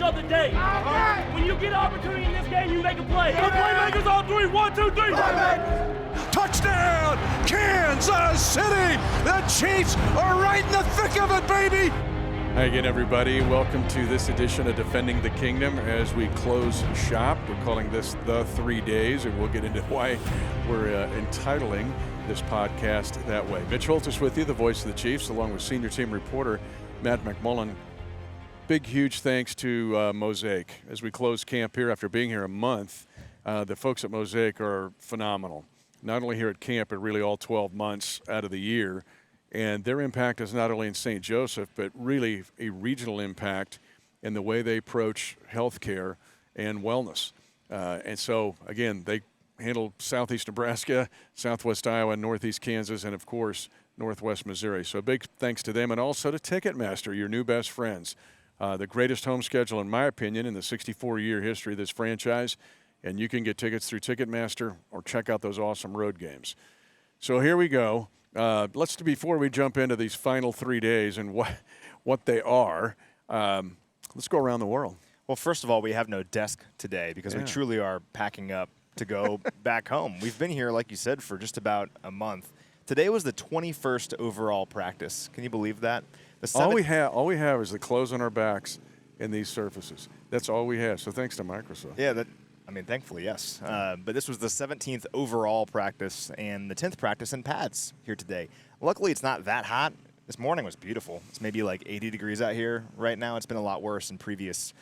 of the day. When you get an opportunity in this game, you make a play. The playmakers on three. 1, 2, 3. Touchdown, Kansas City! The Chiefs are right in the thick of it, baby! Hi again, everybody. Welcome to this edition of Defending the Kingdom. As we close shop, we're calling this The 3 Days, and we'll get into why we're entitling this podcast that way. Mitch Holthus with you, the voice of the Chiefs, along with senior team reporter Matt McMullen. Big, huge thanks to Mosaic. As we close camp here after being here a month, the folks at Mosaic are phenomenal. Not only here at camp, but really all 12 months out of the year. And their impact is not only in St. Joseph, but really a regional impact in the way they approach healthcare and wellness. And so, again, they handle Southeast Nebraska, Southwest Iowa, Northeast Kansas, and, of course, Northwest Missouri. So big thanks to them, and also to Ticketmaster, your new best friends. The greatest home schedule, in my opinion, in the 64-year history of this franchise. And you can get tickets through Ticketmaster or check out those awesome road games. So here we go. Before we jump into these final 3 days and what they are, let's go around the world. Well, first of all, we have no desk today because we truly are packing up to go back home. We've been here, like you said, for just about a month. Today was the 21st overall practice. Can you believe that? All we have is the clothes on our backs and these surfaces. That's all we have. So thanks to Microsoft. Yeah, thankfully, yes. But this was the 17th overall practice and the 10th practice in pads here today. Luckily, it's not that hot. This morning was beautiful. It's maybe like 80 degrees out here right now. It's been a lot worse in previous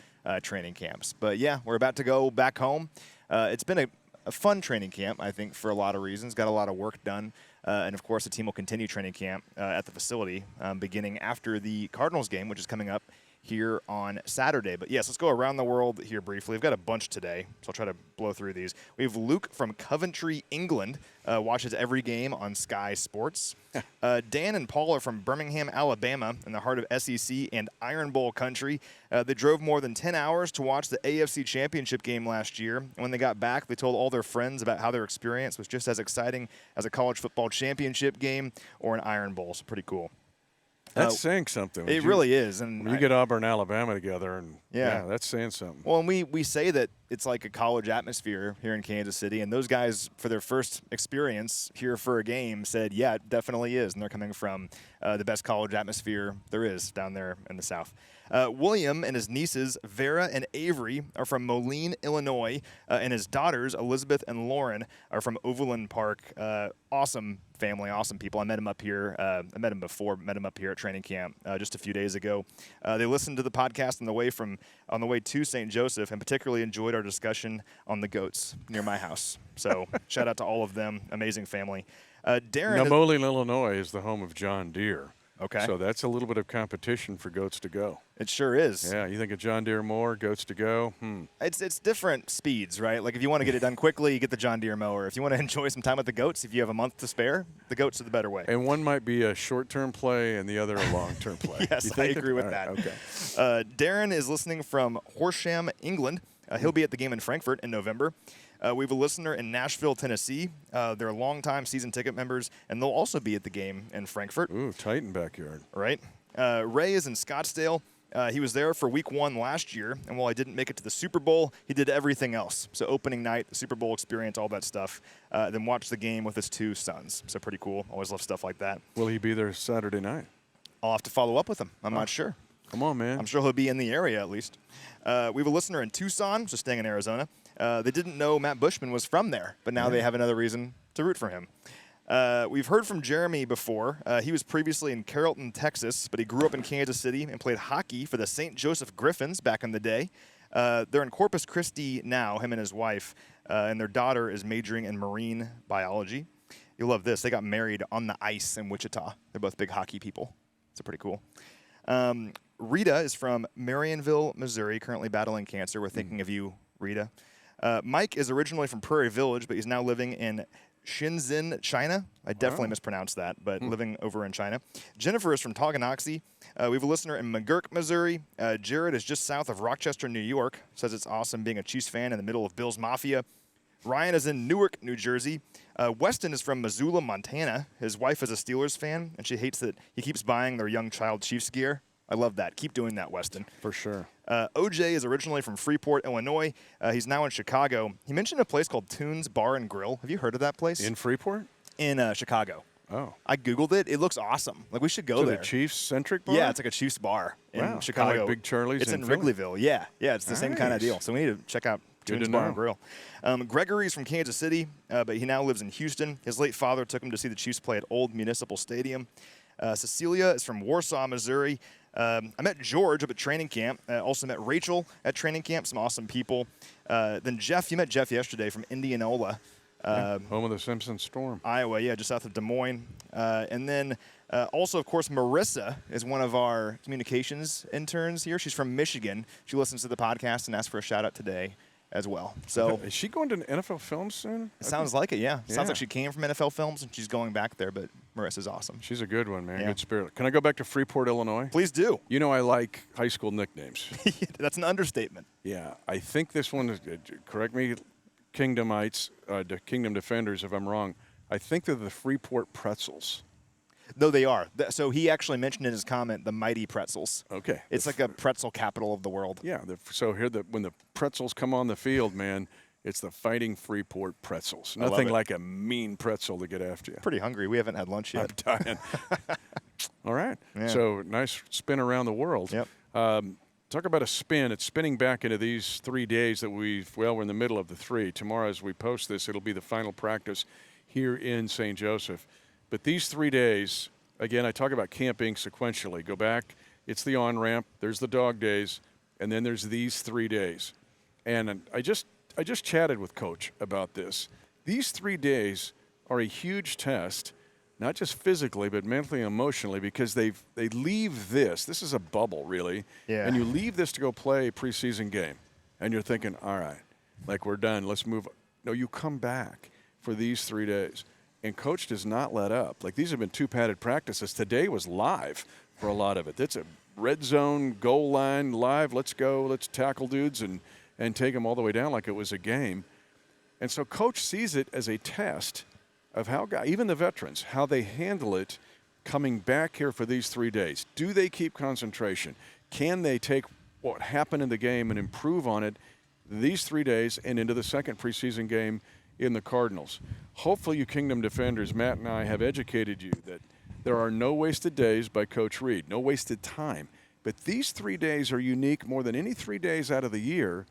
training camps. But, yeah, we're about to go back home. It's been a fun training camp, I think, for a lot of reasons. Got a lot of work done. And, of course, the team will continue training camp at the facility beginning after the Cardinals game, which is coming up here on Saturday. But yes, let's go around the world here briefly. We've got a bunch today, so I'll try to blow through these. We have Luke from Coventry, England, watches every game on Sky Sports. Dan and Paul are from Birmingham, Alabama, in the heart of SEC and Iron Bowl country. They drove more than 10 hours to watch the AFC Championship game last year. And when they got back, they told all their friends about how their experience was just as exciting as a college football championship game or an Iron Bowl. So pretty cool. That's saying something. It really is. And when you get Auburn and Alabama together, and that's saying something. Well, and we say that it's like a college atmosphere here in Kansas City, and those guys, for their first experience here for a game, said, yeah, it definitely is. And they're coming from the best college atmosphere there is down there in the South. William and his nieces, Vera and Avery, are from Moline, Illinois, and his daughters, Elizabeth and Lauren, are from Overland Park. Awesome family, awesome people. I met him up here. I met him up here at training camp just a few days ago. They listened to the podcast on the way to St. Joseph, and particularly enjoyed our discussion on the goats near my house. So shout out to all of them. Amazing family. Darren. Now, Moline, Illinois is the home of John Deere. Okay. So that's a little bit of competition for goats to go. It sure is. Yeah, you think of John Deere mower, goats to go? It's different speeds, right? Like if you want to get it done quickly, you get the John Deere mower. If you want to enjoy some time with the goats, if you have a month to spare, the goats are the better way. And one might be a short-term play and the other a long-term play. Yes, I agree with that. Okay. Darren is listening from Horsham, England. He'll be at the game in Frankfurt in November. We have a listener in Nashville, Tennessee. They're longtime season ticket members, and they'll also be at the game in Frankfurt. Ooh, Titan backyard. Right. Ray is in Scottsdale. He was there for week 1 last year, and while I didn't make it to the Super Bowl, he did everything else. So opening night, the Super Bowl experience, all that stuff. Then watched the game with his 2 sons. So pretty cool. Always love stuff like that. Will he be there Saturday night? I'll have to follow up with him. I'm not sure. Come on, man. I'm sure he'll be in the area at least. We have a listener in Tucson, so staying in Arizona. They didn't know Matt Bushman was from there, but now they have another reason to root for him. We've heard from Jeremy before. He was previously in Carrollton, Texas, but he grew up in Kansas City and played hockey for the St. Joseph Griffins back in the day. They're in Corpus Christi now, him and his wife, and their daughter is majoring in marine biology. You'll love this. They got married on the ice in Wichita. They're both big hockey people. It's pretty cool. Rita is from Marionville, Missouri, currently battling cancer. We're thinking of you, Rita. Mike is originally from Prairie Village, but he's now living in Shenzhen, China. I definitely mispronounced that, but living over in China. Jennifer is from Tonganoxie. We have a listener in McGurk, Missouri. Jared is just south of Rochester, New York. Says it's awesome being a Chiefs fan in the middle of Bills Mafia. Ryan is in Newark, New Jersey. Weston is from Missoula, Montana. His wife is a Steelers fan, and she hates that he keeps buying their young child Chiefs gear. I love that. Keep doing that, Weston. For sure. OJ is originally from Freeport, Illinois. He's now in Chicago. He mentioned a place called Toons Bar and Grill. Have you heard of that place? In Freeport? In Chicago. Oh. I Googled it. It looks awesome. Like, we should go there. The Chiefs-centric bar? Yeah, it's like a Chiefs bar in Chicago. Kinda like Big Charlie's It's in Philly? Wrigleyville. Yeah, it's the same kind of deal. So we need to check out Toons Bar and Grill. Gregory's from Kansas City, but he now lives in Houston. His late father took him to see the Chiefs play at Old Municipal Stadium. Cecilia is from Warsaw, Missouri. I met George up at training camp. Also met Rachel at training camp. Some awesome people. Then Jeff, you met Jeff yesterday from Indianola. Home of the Simpson Storm. Iowa, yeah, just south of Des Moines. And then also, of course, Marissa is one of our communications interns here. She's from Michigan. She listens to the podcast and asked for a shout-out today as well. So Is she going to NFL Films soon? it sounds like it, yeah. Sounds like she came from NFL Films and she's going back there, but Marissa's awesome. She's a good one, man. Yeah. Good spirit. Can I go back to Freeport, Illinois? Please do. You know I like high school nicknames. That's an understatement. Yeah, I think this one is, correct me, Kingdomites, Kingdom Defenders, if I'm wrong. I think they're the Freeport Pretzels. No, they are. So he actually mentioned in his comment the Mighty Pretzels. Okay. It's like a pretzel capital of the world. Yeah, so here, when the pretzels come on the field, man, it's the Fighting Freeport Pretzels. love Nothing it. like a mean pretzel to get after you. Pretty hungry. We haven't had lunch yet. I'm dying. All right. Yeah. So nice spin around the world. Yep. Talk about a spin. It's spinning back into these 3 days that we're in the middle of the 3. Tomorrow, as we post this, it'll be the final practice here in St. Joseph. But these 3 days, again, I talk about camping sequentially. Go back, it's the on-ramp, there's the dog days, and then there's these 3 days. And I just chatted with Coach about this. These 3 days are a huge test, not just physically, but mentally and emotionally, because they leave this. This is a bubble, really. Yeah. And you leave this to go play a preseason game. And you're thinking, all right, like we're done, let's move. No, you come back for these 3 days. And Coach does not let up. Like, these have been 2 padded practices. Today was live for a lot of it. It's a red zone, goal line, live, let's go, let's tackle dudes and take them all the way down like it was a game. And so Coach sees it as a test of how even the veterans, how they handle it coming back here for these 3 days. Do they keep concentration? Can they take what happened in the game and improve on it these 3 days and into the second preseason game in the Cardinals? Hopefully you Kingdom Defenders, Matt and I have educated you that there are no wasted days by Coach Reed, no wasted time. But these 3 days are unique more than any 3 days out of the year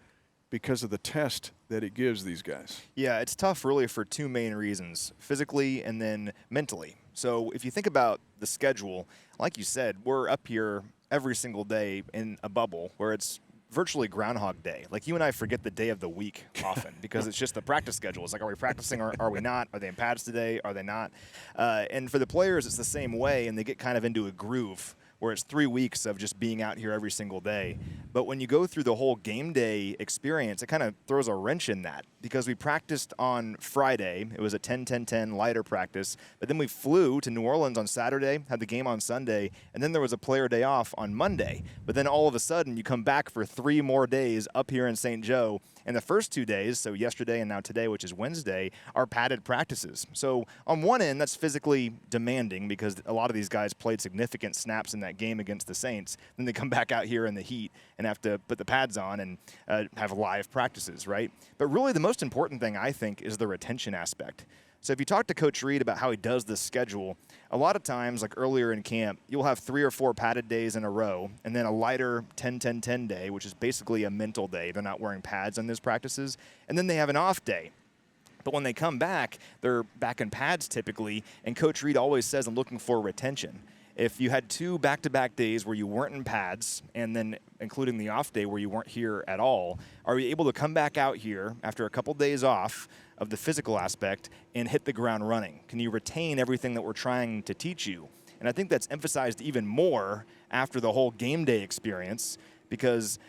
because of the test that it gives these guys. Yeah, it's tough really for 2 main reasons, physically and then mentally. So if you think about the schedule, like you said, we're up here every single day in a bubble where it's virtually Groundhog Day. Like, you and I forget the day of the week often because it's just the practice schedule. It's like, are we practicing or are we not? Are they in pads today? Are they not? And for the players, it's the same way, and they get kind of into a groove where it's 3 weeks of just being out here every single day. But when you go through the whole game day experience, it kind of throws a wrench in that because we practiced on Friday. It was a 10-10-10 lighter practice. But then we flew to New Orleans on Saturday, had the game on Sunday, and then there was a player day off on Monday. But then all of a sudden, you come back for 3 more days up here in St. Joe. And the first 2 days, so yesterday and now today, which is Wednesday, are padded practices. So on one end, that's physically demanding because a lot of these guys played significant snaps in that game against the Saints. Then they come back out here in the heat and have to put the pads on and have live practices, right? But really the most important thing, I think, is the retention aspect. So if you talk to Coach Reed about how he does this schedule, a lot of times, like earlier in camp, you'll have 3 or 4 padded days in a row, and then a lighter 10-10-10 day, which is basically a mental day. They're not wearing pads on those practices. And then they have an off day. But when they come back, they're back in pads typically, and Coach Reed always says, I'm looking for retention. If you had 2 back-to-back days where you weren't in pads, and then including the off day where you weren't here at all, are you able to come back out here after a couple days off of the physical aspect and hit the ground running? Can you retain everything that we're trying to teach you? And I think that's emphasized even more after the whole game day experience because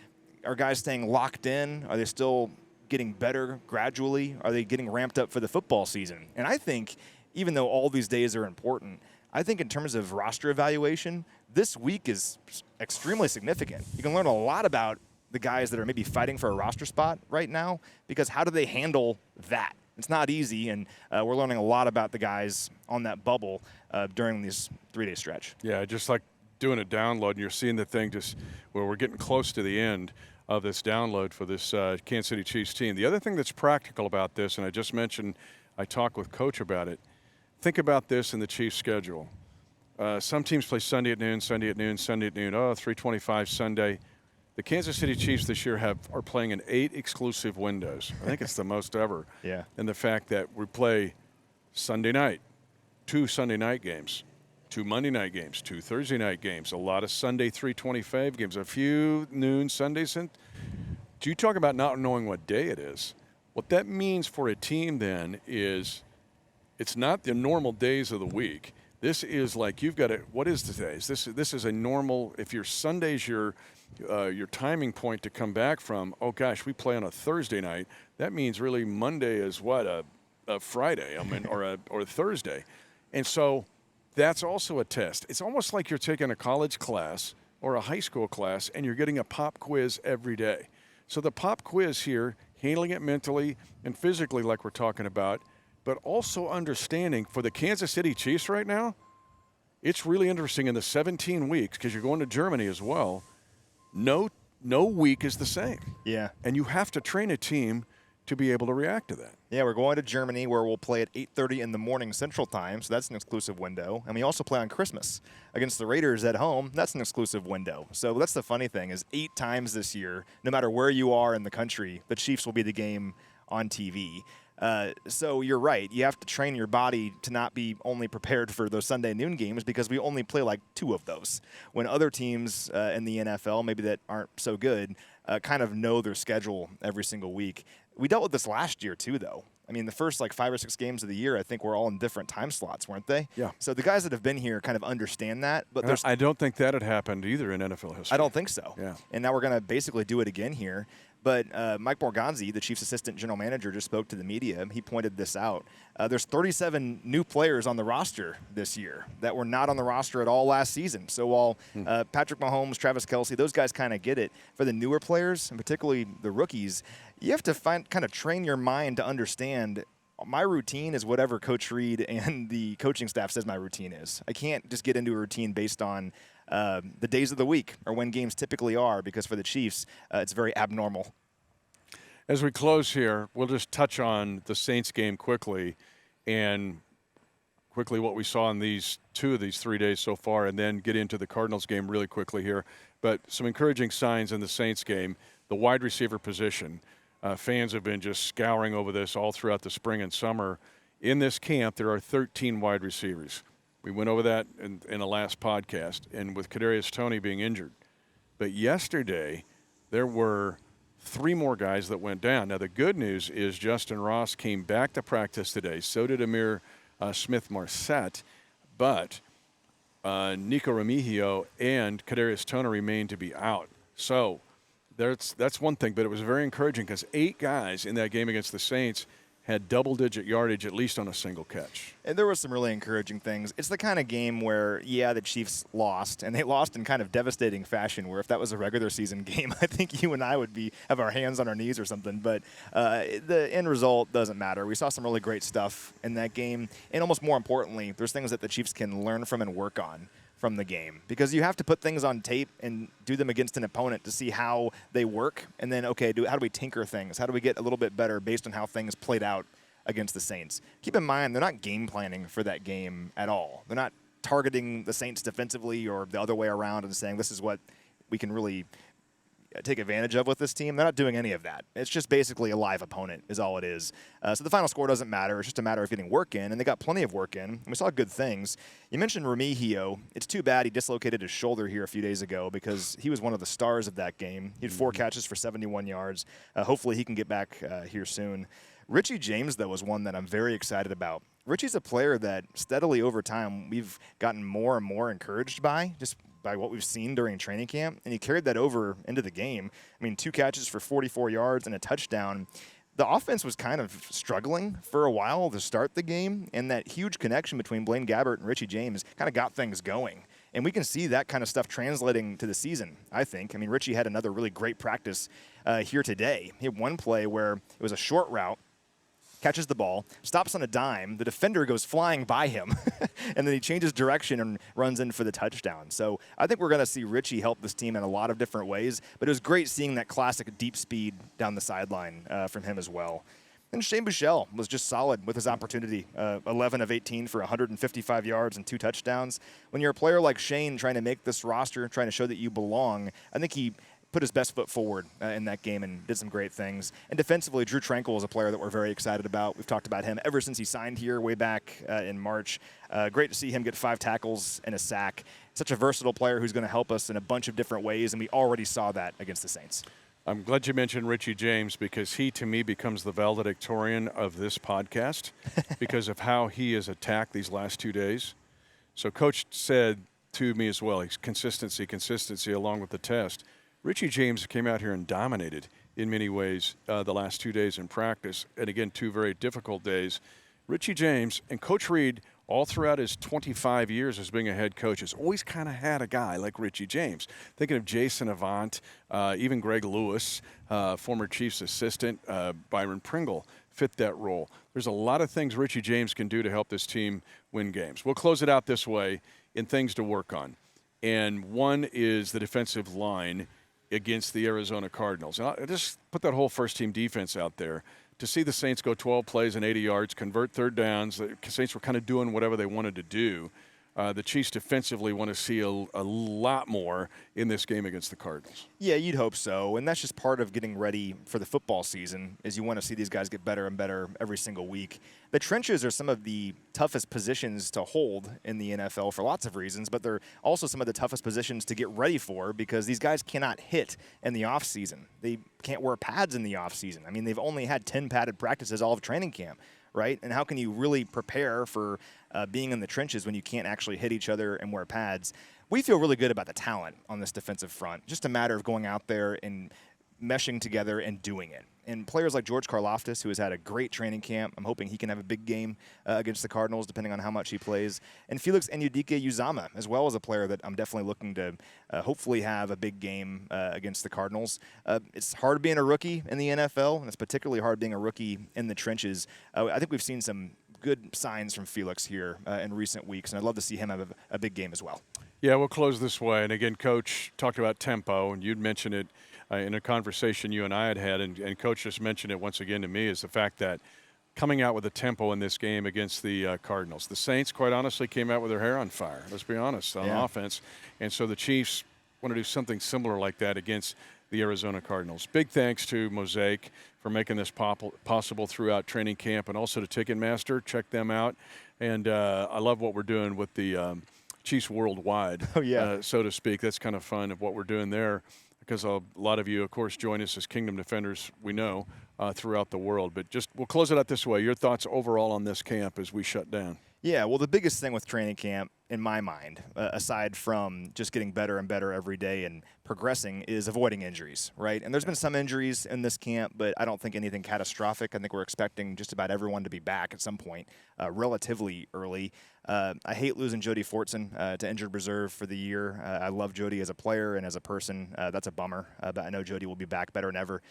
are guys staying locked in? Are they still getting better gradually? Are they getting ramped up for the football season? And I think even though all these days are important, I think in terms of roster evaluation, this week is extremely significant. You can learn a lot about the guys that are maybe fighting for a roster spot right now because how do they handle that? It's not easy, and we're learning a lot about the guys on that bubble during this 3-day stretch. Yeah, just like doing a download, and you're seeing the thing we're getting close to the end of this download for this Kansas City Chiefs team. The other thing that's practical about this, and I just mentioned, I talked with Coach about it, think about this in the Chiefs' schedule. Some teams play Sunday at noon, Sunday at noon, Sunday at noon, 3:25 Sunday. The Kansas City Chiefs this year are playing in 8 exclusive windows. I think it's the most ever. Yeah. And the fact that we play Sunday night, 2 Sunday night games, 2 Monday night games, 2 Thursday night games, a lot of Sunday 3:25 games, a few noon Sundays. And do you talk about not knowing what day it is? What that means for a team then is it's not the normal days of the week. This is like you've got to, what is today? This is a normal, if your Sunday's your timing point to come back from, oh gosh, we play on a Thursday night, that means really Monday is what, a Friday, or a Thursday. And so that's also a test. It's almost like you're taking a college class or a high school class and you're getting a pop quiz every day. So the pop quiz here, handling it mentally and physically like we're talking about, but also understanding for the Kansas City Chiefs right now, it's really interesting in the 17 weeks, because you're going to Germany as well, no week is the same. Yeah. And you have to train a team to be able to react to that. Yeah, we're going to Germany where we'll play at 8:30 in the morning Central Time, so that's an exclusive window. And we also play on Christmas against the Raiders at home. That's an exclusive window. So that's the funny thing is 8 times this year, no matter where you are in the country, the Chiefs will be the game on TV. So you're right. You have to train your body to not be only prepared for those Sunday noon games because we only play like 2 of those. When other teams in the NFL, maybe that aren't so good, kind of know their schedule every single week. We dealt with this last year too, though. I mean, the first 5 or 6 games of the year, I think were all in different time slots, weren't they? Yeah. So the guys that have been here kind of understand that. But I don't think that had happened either in NFL history. I don't think so. Yeah. And now we're going to basically do it again here. But Mike Morganzi, the Chiefs' assistant general manager, just spoke to the media. He pointed this out. There's 37 new players on the roster this year that were not on the roster at all last season. So while Patrick Mahomes, Travis Kelce, those guys kind of get it, for the newer players, and particularly the rookies, you have to kind of train your mind to understand my routine is whatever Coach Reed and the coaching staff says my routine is. I can't just get into a routine based on the days of the week or when games typically are, because for the Chiefs, it's very abnormal. As we close here, we'll just touch on the Saints game quickly and quickly what we saw in these 2 of these 3 days so far, and then get into the Cardinals game really quickly here. But some encouraging signs in the Saints game. The wide receiver position. Fans have been just scouring over this all throughout the spring and summer. In this camp, there are 13 wide receivers. We went over that in the last podcast, and with Kadarius Toney being injured. But yesterday, there were 3 more guys that went down. Now, the good news is Justin Ross came back to practice today. So did Amir Smith-Marset. But Nico Remigio and Kadarius Toney remain to be out. So that's one thing, but it was very encouraging because 8 guys in that game against the Saints had double-digit yardage, at least on a single catch. And there were some really encouraging things. It's the kind of game where, yeah, the Chiefs lost, and they lost in kind of devastating fashion, where if that was a regular season game, I think you and I would have our hands on our knees or something. But the end result doesn't matter. We saw some really great stuff in that game. And almost more importantly, there's things that the Chiefs can learn from and work on from the game, because you have to put things on tape and do them against an opponent to see how they work, and then, okay, how do we tinker things? How do we get a little bit better based on how things played out against the Saints? Keep in mind, they're not game planning for that game at all. They're not targeting the Saints defensively or the other way around and saying this is what we can really take advantage of with this team. They're not doing any of that. It's just basically a live opponent is all it is. So the final score doesn't matter. It's just a matter of getting work in, and they got plenty of work in. And we saw good things. You mentioned Remigio. It's too bad he dislocated his shoulder here a few days ago, because he was one of the stars of that game. He had 4 catches for 71 yards. Hopefully he can get back here soon. Richie James, though, was one that I'm very excited about. Richie's a player that steadily over time we've gotten more and more encouraged by, just by what we've seen during training camp, and he carried that over into the game. I mean, 2 catches for 44 yards and a touchdown. The offense was kind of struggling for a while to start the game, and that huge connection between Blaine Gabbert and Richie James kind of got things going. And we can see that kind of stuff translating to the season, I think. I mean, Richie had another really great practice here today. He had one play where it was a short route, catches the ball, stops on a dime. The defender goes flying by him, and then he changes direction and runs in for the touchdown. So I think we're going to see Richie help this team in a lot of different ways, but it was great seeing that classic deep speed down the sideline from him as well. And Shane Buechele was just solid with his opportunity, 11 of 18 for 155 yards and 2 touchdowns. When you're a player like Shane trying to make this roster, trying to show that you belong, I think he put his best foot forward in that game and did some great things. And defensively, Drew Tranquil is a player that we're very excited about. We've talked about him ever since he signed here way back in March. Great to see him get 5 tackles and a sack. Such a versatile player who's going to help us in a bunch of different ways, and we already saw that against the Saints. I'm glad you mentioned Richie James because he, to me, becomes the valedictorian of this podcast because of how he has attacked these last 2 days. So Coach said to me as well, he's consistency along with the test. Richie James came out here and dominated in many ways the last 2 days in practice, and again, 2 very difficult days. Richie James and Coach Reed, all throughout his 25 years as being a head coach, has always kind of had a guy like Richie James. Thinking of Jason Avant, even Greg Lewis, former Chiefs assistant, Byron Pringle fit that role. There's a lot of things Richie James can do to help this team win games. We'll close it out this way in things to work on. And one is the defensive line against the Arizona Cardinals. And I'll just put that whole first-team defense out there. To see the Saints go 12 plays and 80 yards, convert third downs, the Saints were kind of doing whatever they wanted to do. The Chiefs defensively want to see a lot more in this game against the Cardinals. Yeah, you'd hope so, and that's just part of getting ready for the football season is you want to see these guys get better and better every single week. The trenches are some of the toughest positions to hold in the NFL for lots of reasons, but they're also some of the toughest positions to get ready for because these guys cannot hit in the offseason. They can't wear pads in the offseason. I mean, they've only had 10 padded practices all of training camp. Right? And how can you really prepare for being in the trenches when you can't actually hit each other and wear pads? We feel really good about the talent on this defensive front. Just a matter of going out there and meshing together and doing it. And players like George Karlaftis, who has had a great training camp, I'm hoping he can have a big game against the Cardinals, depending on how much he plays. And Felix Enudike-Uzama, as well as a player that I'm definitely looking to hopefully have a big game against the Cardinals. It's hard being a rookie in the NFL, and it's particularly hard being a rookie in the trenches. I think we've seen some good signs from Felix here in recent weeks, and I'd love to see him have a big game as well. Yeah, we'll close this way. And again, Coach talked about tempo, and you'd mentioned it in a conversation you and I had, and Coach just mentioned it once again to me, is the fact that coming out with a tempo in this game against the Cardinals. The Saints, quite honestly, came out with their hair on fire, let's be honest, on offense. And so the Chiefs want to do something similar like that against the Arizona Cardinals. Big thanks to Mosaic for making this possible throughout training camp, and also to Ticketmaster. Check them out. And I love what we're doing with the Chiefs worldwide, so to speak. That's kind of fun of what we're doing there, because a lot of you, of course, join us as Kingdom Defenders, we know, throughout the world. But just we'll close it out this way. Your thoughts overall on this camp as we shut down? Yeah, well, the biggest thing with training camp, in my mind, aside from just getting better and better every day and progressing, is avoiding injuries, right? And there's been some injuries in this camp, but I don't think anything catastrophic. I think we're expecting just about everyone to be back at some point relatively early. I hate losing Jody Fortson to injured reserve for the year. I love Jody as a player and as a person. That's a bummer, but I know Jody will be back better than ever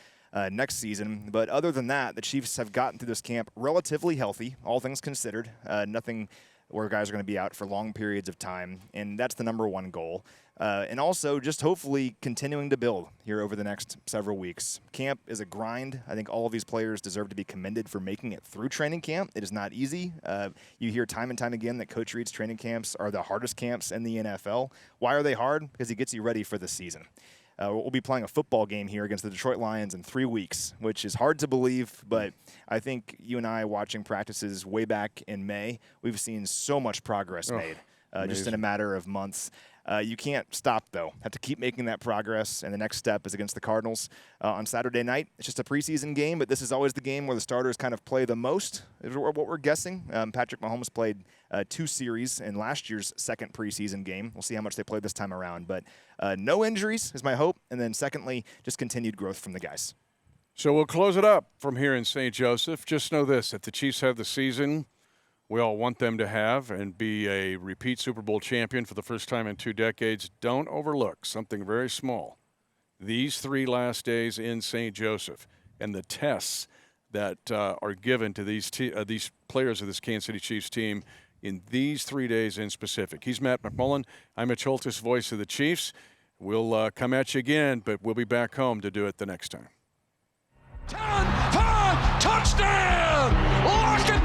next season. But other than that, the Chiefs have gotten through this camp relatively healthy, all things considered. Nothing where guys are going to be out for long periods of time, and that's the number one goal. And also just hopefully continuing to build here over the next several weeks. Camp is a grind. I think all of these players deserve to be commended for making it through training camp. It is not easy. You hear time and time again that Coach Reed's training camps are the hardest camps in the NFL. Why are they hard? Because he gets you ready for the season. We'll be playing a football game here against the Detroit Lions in 3 weeks, which is hard to believe, but I think you and I watching practices way back in May, we've seen so much progress made just in a matter of months. You can't stop, though. Have to keep making that progress, and the next step is against the Cardinals on Saturday night. It's just a preseason game, but this is always the game where the starters kind of play the most, is what we're guessing. Patrick Mahomes played 2 series in last year's second preseason game. We'll see how much they play this time around, but no injuries is my hope, and then secondly, just continued growth from the guys. So we'll close it up from here in St. Joseph. Just know this, if the Chiefs have the season we all want them to have and be a repeat Super Bowl champion for the first time in 2 decades, don't overlook something very small. These 3 last days in St. Joseph and the tests that are given to these players of this Kansas City Chiefs team in these 3 days in specific. He's Matt McMullen. I'm Mitch Holthus, voice of the Chiefs. We'll come at you again, but we'll be back home to do it the next time. 10, 5, touchdown! Lock it